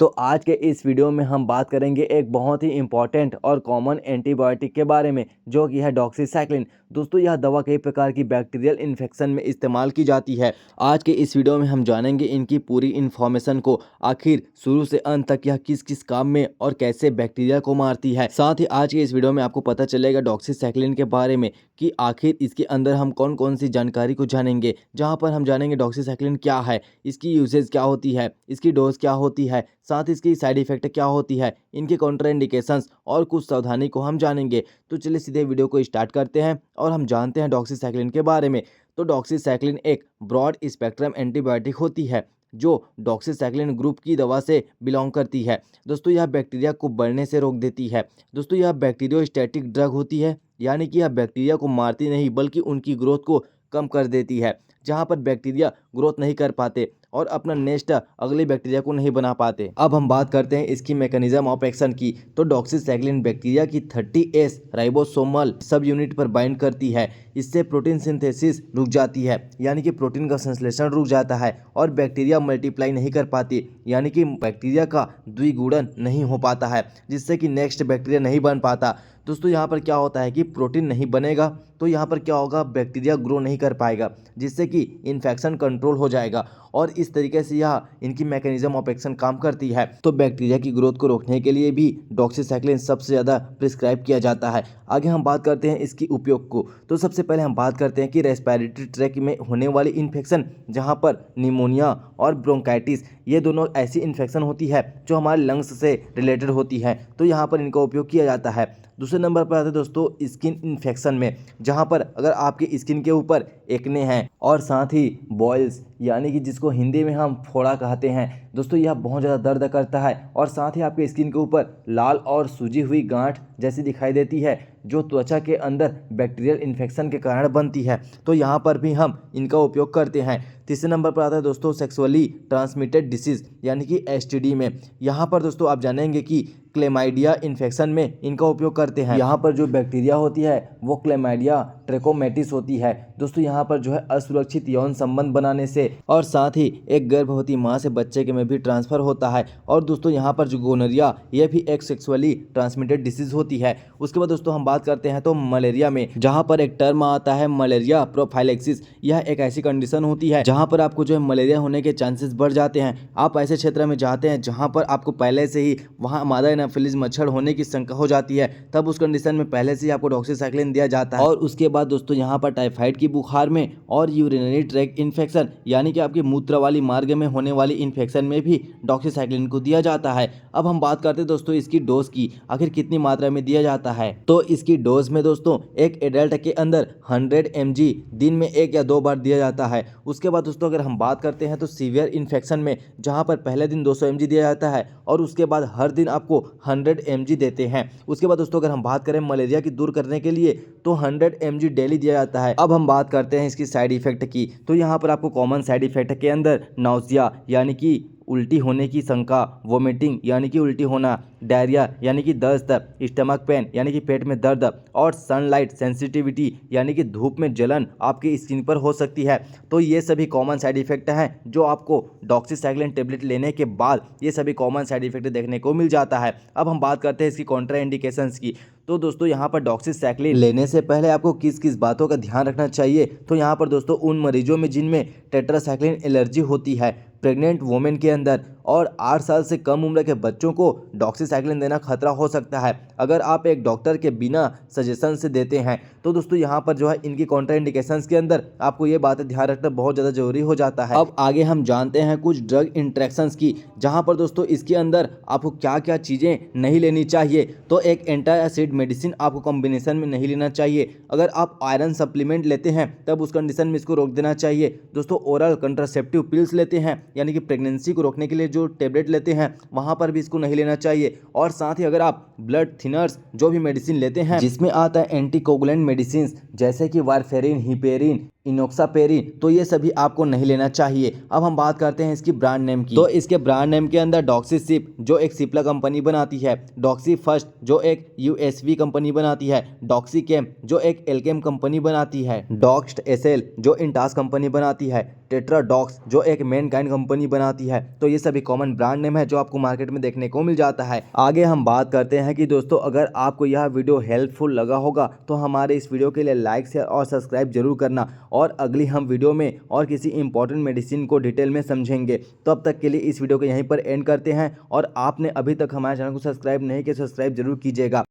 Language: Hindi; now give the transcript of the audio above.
तो आज के इस वीडियो में हम बात करेंगे एक बहुत ही इंपॉर्टेंट और कॉमन एंटीबायोटिक के बारे में, जो कि है डॉक्सीसाइक्लिन। दोस्तों, यह दवा कई प्रकार की बैक्टीरियल इन्फेक्शन में इस्तेमाल की जाती है। आज के इस वीडियो में हम जानेंगे इनकी पूरी इन्फॉर्मेशन को, आखिर शुरू से अंत तक यह किस किस काम में और कैसे बैक्टीरिया को मारती है। साथ ही आज के इस वीडियो में आपको पता चलेगा डॉक्सीसाइक्लिन के बारे में कि आखिर इसके अंदर हम कौन कौन सी जानकारी को जानेंगे, जहां पर हम जानेंगे डॉक्सीसाइक्लिन क्या है, इसकी यूसेज क्या होती है, इसकी डोज क्या होती है, साथ ही इसकी साइड इफेक्ट क्या होती है, इनके कॉन्ट्राइंडिकेशंस और कुछ सावधानी को हम जानेंगे। तो चलिए सीधे वीडियो को स्टार्ट करते हैं और हम जानते हैं डॉक्सीसाइक्लिन के बारे में। तो डॉक्सीसाइक्लिन एक ब्रॉड स्पेक्ट्रम एंटीबायोटिक होती है जो डॉक्सीसाइक्लिन ग्रुप की दवा से बिलोंग करती है। दोस्तों, यह बैक्टीरिया को बढ़ने से रोक देती है। दोस्तों, यह बैक्टीरियोस्टैटिक ड्रग होती है, यानी कि यह बैक्टीरिया को मारती नहीं बल्कि उनकी ग्रोथ को कम कर देती है। जहां पर बैक्टीरिया ग्रोथ नहीं कर पाते और अपना नेस्ट अगले बैक्टीरिया को नहीं बना पाते। अब हम बात करते हैं इसकी मैकेनिज्म ऑफ एक्शन की। तो डॉक्सीसाइक्लिन बैक्टीरिया की 30S राइबोसोमल सब यूनिट पर बाइंड करती है। इससे प्रोटीन सिंथेसिस रुक जाती है, यानी कि प्रोटीन का संश्लेषण रुक जाता है और बैक्टीरिया मल्टीप्लाई नहीं कर पाती, यानी कि बैक्टीरिया का द्विगुणन नहीं हो पाता है, जिससे कि नेक्स्ट बैक्टीरिया नहीं बन पाता। दोस्तों, यहाँ पर क्या होता है कि प्रोटीन नहीं बनेगा तो यहाँ पर क्या होगा, बैक्टीरिया ग्रो नहीं कर पाएगा, जिससे कि इन्फेक्शन कंट्रोल हो जाएगा और इस तरीके से यह इनकी मैकेनिज्म ऑफ एक्शन काम करती है। तो बैक्टीरिया की ग्रोथ को रोकने के लिए भी डॉक्सीसाइक्लिन सबसे ज़्यादा प्रिस्क्राइब किया जाता है। आगे हम बात करते हैं इसकी उपयोग को। तो सबसे पहले हम बात करते हैं कि रेस्पिरेटरी ट्रैक में होने वाली इन्फेक्शन, जहाँ पर निमोनिया और ब्रोंकाइटिस, ये दोनों ऐसी इन्फेक्शन होती है जो हमारे लंग्स से रिलेटेड होती है, तो यहाँ पर इनका उपयोग किया जाता है। दूसरे नंबर पर आते हैं दोस्तों स्किन इन्फेक्शन में, जहाँ पर अगर आपकी स्किन के ऊपर एक्ने हैं और साथ ही बॉयल्स, यानी कि जिसको हिंदी में हम फोड़ा कहते हैं। दोस्तों, यह बहुत ज़्यादा दर्द करता है और साथ ही आपके स्किन के ऊपर लाल और सूजी हुई गांठ जैसी दिखाई देती है, जो त्वचा के अंदर बैक्टीरियल इन्फेक्शन के कारण बनती है, तो यहाँ पर भी हम इनका उपयोग करते हैं। तीसरे नंबर पर आता है दोस्तों सेक्सुअली ट्रांसमिटेड डिसीज़, यानी कि STD में। यहाँ पर दोस्तों आप जानेंगे कि क्लेमाइडिया इन्फेक्शन में इनका उपयोग करते हैं। यहाँ पर जो बैक्टीरिया होती है वो क्लेमाइडिया ट्रैकोमैटिस होती है। दोस्तों, यहाँ पर जो है असुरक्षित यौन संबंध बनाने से और साथ ही एक गर्भवती माँ से बच्चे के में भी ट्रांसफर होता है। और दोस्तों, यहाँ पर जो गोनोरिया, यह भी एक सेक्सुअली ट्रांसमिटेड डिसीज होती है। उसके बाद दोस्तों हम बात करते हैं तो मलेरिया में, जहाँ पर एक टर्म आता है मलेरिया प्रोफाइलेक्सिस। यह एक ऐसी कंडीशन होती है जहाँ पर आपको जो है मलेरिया होने के चांसेस बढ़ जाते हैं। आप ऐसे क्षेत्र में जाते हैं जहाँ पर आपको पहले से ही वहाँ मादा एनाफिलीज मच्छर होने की शंका हो जाती है, तब उस कंडीशन में पहले से ही आपको डॉक्सीसाइक्लिन दिया जाता है। और उसके बाद दोस्तों यहाँ पर टाइफाइड की बुखार में और यूरिनरी ट्रैक्ट इन्फेक्शन, यानी कि आपके मूत्र वाली मार्ग में होने वाली इन्फेक्शन में भी डॉक्सीसाइक्लिन को दिया जाता है। अब हम बात करते हैं दोस्तों इसकी डोज की, आखिर कितनी मात्रा में दिया जाता है। तो इसकी डोज में दोस्तों एक एडल्ट के अंदर 100 mg दिन में 1 या 2 बार दिया जाता है। उसके बाद दोस्तों अगर हम बात करते हैं तो सीवियर इन्फेक्शन में, जहां पर पहले दिन 200 mg दिया जाता है और उसके बाद हर दिन आपको 100 mg देते हैं। उसके बाद दोस्तों अगर हम बात करें मलेरिया की दूर करने के लिए तो 100 mg डेली दिया जाता है। अब हम बात करते हैं इसकी साइड इफेक्ट की। तो यहाँ पर आपको कॉमन साइड इफेक्ट के अंदर नाउजिया, यानी कि उल्टी होने की शंका, वोमिटिंग यानी कि उल्टी होना, डायरिया यानी कि दस्त, स्टमक पेन यानी कि पेट में दर्द और सनलाइट सेंसिटिविटी यानी कि धूप में जलन आपकी स्किन पर हो सकती है। तो ये सभी कॉमन साइड इफेक्ट हैं जो आपको डॉक्सीसाइक्लिन टेबलेट लेने के बाद ये सभी कॉमन साइड इफेक्ट देखने को मिल जाता है। अब हम बात करते हैं इसकी कॉन्ट्राइंडिकेशंस की। तो दोस्तों यहाँ पर डॉक्सीसाइक्लिन लेने से पहले आपको किस किस बातों का ध्यान रखना चाहिए। तो यहाँ पर दोस्तों उन मरीजों में जिनमें टेट्रासाइक्लिन एलर्जी होती है, प्रेग्नेंट वुमेन के अंदर और 8 साल से कम उम्र के बच्चों को डॉक्सीसाइक्लिन देना खतरा हो सकता है अगर आप एक डॉक्टर के बिना सजेशन से देते हैं। तो दोस्तों यहाँ पर जो है इनकी कॉन्ट्राइंडिकेशंस के अंदर आपको ये बातें ध्यान रखना बहुत ज़्यादा जरूरी हो जाता है। अब आगे हम जानते हैं कुछ ड्रग इंट्रैक्शंस की, जहाँ पर दोस्तों इसके अंदर आपको क्या क्या चीज़ें नहीं लेनी चाहिए। तो एक एंटासिड मेडिसिन आपको कॉम्बिनेशन में नहीं लेना चाहिए। अगर आप आयरन सप्लीमेंट लेते हैं तब उस कंडीशन में इसको रोक देना चाहिए। दोस्तों ओरल कंट्रासेप्टिव पिल्स लेते हैं, यानी कि प्रेगनेंसी को रोकने के लिए जो टेबलेट लेते हैं वहां पर भी इसको नहीं लेना चाहिए। और साथ ही अगर आप ब्लड थिनर्स जो भी मेडिसिन लेते हैं जिसमें आता है एंटीकोगुलेंट मेडिसिन, जैसे कि वारफेरिन, हिपेरिन, इनोक्सापेरिन, तो ये सभी आपको नहीं लेना चाहिए। अब हम बात करते हैं इसकी ब्रांड नेम की। तो इसके ब्रांड नेम के अंदर डॉक्सीसिप जो एक सिप्ला कंपनी बनाती है, डॉक्सी फर्स्ट जो एक यूएसवी कंपनी बनाती है, डॉक्सीकेम जो एक एल्केम कंपनी बनाती है, डॉक्स्ट एसएल जो इंटास कंपनी बनाती है, टेट्राडॉक्स जो एक मैनकाइंड कंपनी बनाती है। तो ये सभी कॉमन ब्रांड नेम है जो आपको मार्केट में देखने को मिल जाता है। आगे हम बात करते हैं कि दोस्तों अगर आपको यह वीडियो हेल्पफुल लगा होगा तो हमारे इस वीडियो के लिए लाइक शेयर और सब्सक्राइब जरूर करना, और अगली हम वीडियो में और किसी इंपॉर्टेंट मेडिसिन को डिटेल में समझेंगे। तो अब तक के लिए इस वीडियो को यहीं पर एंड करते हैं, और आपने अभी तक हमारे चैनल को सब्सक्राइब नहीं किया, सब्सक्राइब जरूर कीजिएगा।